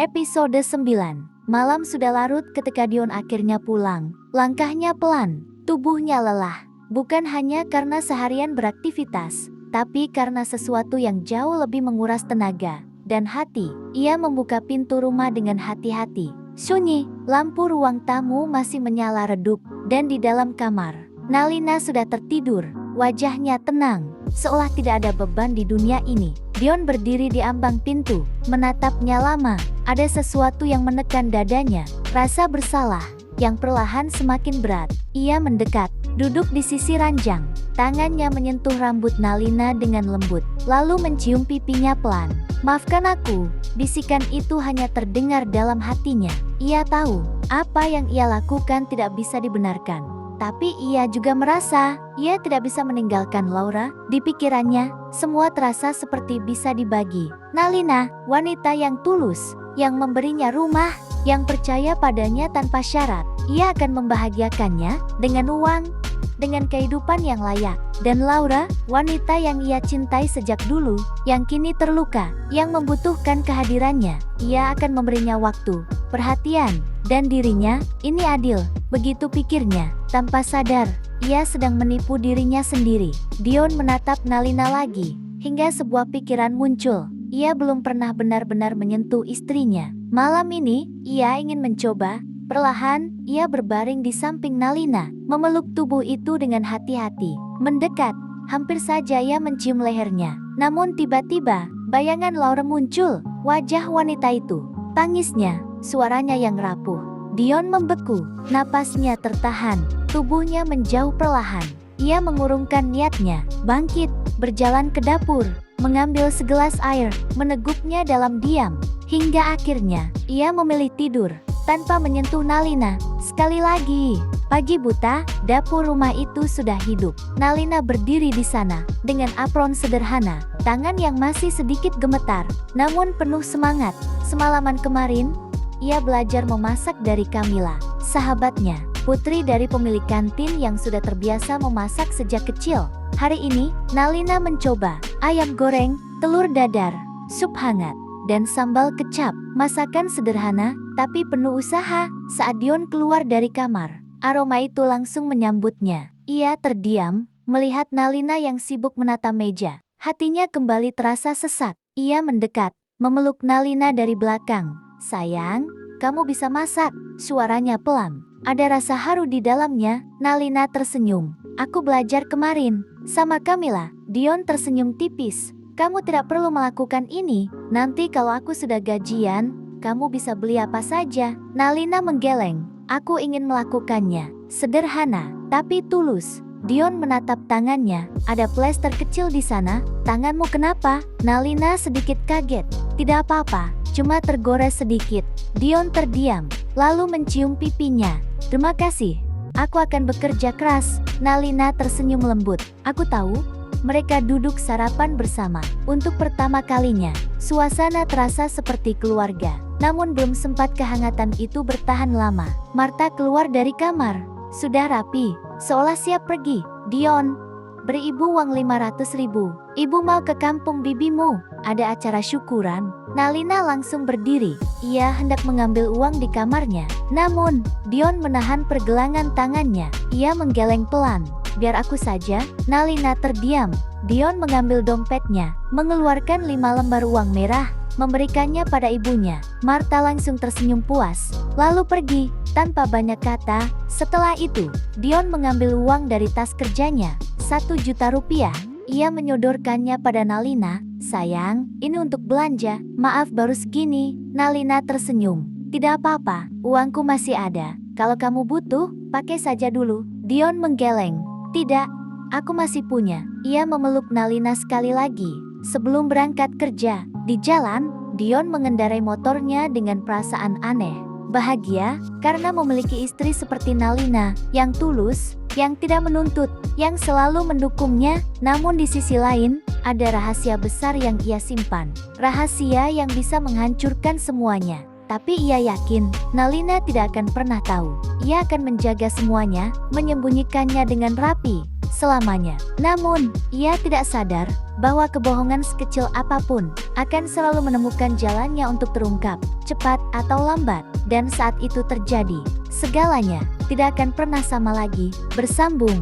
Episode 9. Malam sudah larut ketika Dion akhirnya pulang. Langkahnya pelan, tubuhnya lelah. Bukan hanya karena seharian beraktivitas, tapi karena sesuatu yang jauh lebih menguras tenaga dan hati. Ia membuka pintu rumah dengan hati-hati. Sunyi, lampu ruang tamu masih menyala redup, dan di dalam kamar, Nalina sudah tertidur. Wajahnya tenang, seolah tidak ada beban di dunia ini. Dion berdiri di ambang pintu, menatapnya lama. Ada sesuatu yang menekan dadanya, rasa bersalah, yang perlahan semakin berat. Ia mendekat, duduk di sisi ranjang. Tangannya menyentuh rambut Nalina dengan lembut, lalu mencium pipinya pelan. "Maafkan aku," bisikan itu hanya terdengar dalam hatinya. Ia tahu, apa yang ia lakukan tidak bisa dibenarkan. Tapi ia juga merasa, ia tidak bisa meninggalkan Laura. Di pikirannya, semua terasa seperti bisa dibagi. Nalina, wanita yang tulus, yang memberinya rumah, yang percaya padanya tanpa syarat. Ia akan membahagiakannya, dengan uang, dengan kehidupan yang layak. Dan Laura, wanita yang ia cintai sejak dulu, yang kini terluka, yang membutuhkan kehadirannya. Ia akan memberinya waktu, perhatian, dan dirinya. Ini adil, begitu pikirnya. Tanpa sadar, ia sedang menipu dirinya sendiri. Dion menatap Nalina lagi, hingga sebuah pikiran muncul. Ia belum pernah benar-benar menyentuh istrinya. Malam ini, ia ingin mencoba. Perlahan, ia berbaring di samping Nalina, memeluk tubuh itu dengan hati-hati. Mendekat, hampir saja ia mencium lehernya. Namun tiba-tiba, bayangan Laura muncul. Wajah wanita itu, tangisnya, suaranya yang rapuh. Dion membeku, napasnya tertahan, tubuhnya menjauh perlahan. Ia mengurungkan niatnya, bangkit, berjalan ke dapur, mengambil segelas air, meneguknya dalam diam. Hingga akhirnya, ia memilih tidur, tanpa menyentuh Nalina. Sekali lagi, pagi buta, dapur rumah itu sudah hidup. Nalina berdiri di sana, dengan apron sederhana, tangan yang masih sedikit gemetar, namun penuh semangat. Semalaman kemarin, ia belajar memasak dari Camilla, sahabatnya, putri dari pemilik kantin yang sudah terbiasa memasak sejak kecil. Hari ini, Nalina mencoba ayam goreng, telur dadar, sup hangat, dan sambal kecap. Masakan sederhana, tapi penuh usaha. Saat Dion keluar dari kamar, aroma itu langsung menyambutnya. Ia terdiam, melihat Nalina yang sibuk menata meja. Hatinya kembali terasa sesak. Ia mendekat, memeluk Nalina dari belakang. "Sayang, kamu bisa masak," suaranya pelan. Ada rasa haru di dalamnya. Nalina tersenyum. "Aku belajar kemarin, sama Camilla." Dion tersenyum tipis. "Kamu tidak perlu melakukan ini. Nanti kalau aku sudah gajian, kamu bisa beli apa saja." Nalina menggeleng. "Aku ingin melakukannya. Sederhana, tapi tulus." Dion menatap tangannya. "Ada plester kecil di sana. Tanganmu kenapa?" Nalina sedikit kaget. "Tidak apa-apa, cuma tergores sedikit." Dion terdiam, lalu mencium pipinya. "Terima kasih. Aku akan bekerja keras." Nalina tersenyum lembut. "Aku tahu." Mereka duduk sarapan bersama. Untuk pertama kalinya, suasana terasa seperti keluarga. Namun belum sempat kehangatan itu bertahan lama. Marta keluar dari kamar. Sudah rapi, seolah siap pergi. "Dion, beri ibu uang 500.000. Ibu mau ke kampung bibimu. Ada acara syukuran." Nalina langsung berdiri. Ia hendak mengambil uang di kamarnya. Namun, Dion menahan pergelangan tangannya. Ia menggeleng pelan. "Biar aku saja." Nalina terdiam. Dion mengambil dompetnya, mengeluarkan 5 lembar uang merah, memberikannya pada ibunya. Marta langsung tersenyum puas, lalu pergi, tanpa banyak kata. Setelah itu, Dion mengambil uang dari tas kerjanya, 1 juta rupiah. Ia menyodorkannya pada Nalina. "Sayang, ini untuk belanja." "Maaf baru segini." Nalina tersenyum. "Tidak apa-apa, uangku masih ada. Kalau kamu butuh, pakai saja dulu." Dion menggeleng. "Tidak, aku masih punya." Ia memeluk Nalina sekali lagi. Sebelum berangkat kerja, di jalan, Dion mengendarai motornya dengan perasaan aneh. Bahagia, karena memiliki istri seperti Nalina, yang tulus, yang tidak menuntut, yang selalu mendukungnya. Namun di sisi lain, ada rahasia besar yang ia simpan. Rahasia yang bisa menghancurkan semuanya. Tapi ia yakin, Nalina tidak akan pernah tahu. Ia akan menjaga semuanya, menyembunyikannya dengan rapi, selamanya. Namun, ia tidak sadar bahwa kebohongan sekecil apapun akan selalu menemukan jalannya untuk terungkap, cepat atau lambat. Dan saat itu terjadi, segalanya tidak akan pernah sama lagi, bersambung.